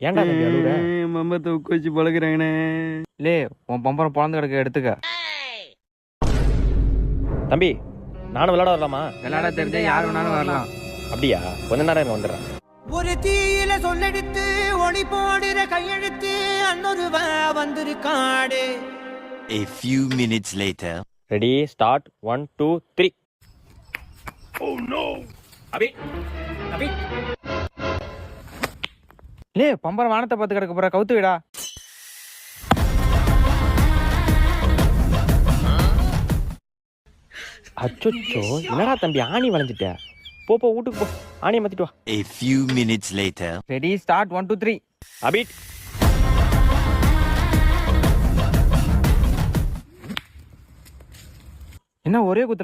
ஏன்டா தம்பி அழுகுற? மம்பத்தை உக்க வச்சு பழகுறாங்கண்ணே. லே, உன் பம்பரம் பொழந்து கிடக்க எடுத்துக்க. தம்பி நானும் விளையாட வரலாமா? விளையாட தெரிஞ்சா யார் வேணாலும் வரலாம். அப்படியா? கொஞ்ச நேரம் இங்க வந்துடுறேன். ஒரு தீயில சொல்லெடுத்து ஒளி போடுற கையெழுத்து அன்னொருவ வந்திருக்காடு. A few minutes later. Ready, start. 1 2 3. அபி அபி லே, பம்பரம் வானத்தை பார்த்து கிடக்க போற, கவுத்து விடா. அச்சோ, என்னடா தம்பி ஆணி வளைஞ்சிட்ட? போ வீட்டுக்கு போ, ஆணியை மாத்திட்டு வா. A few minutes later. Ready, start. 1 2 3. அபி என்ன ஒரே குத்துற?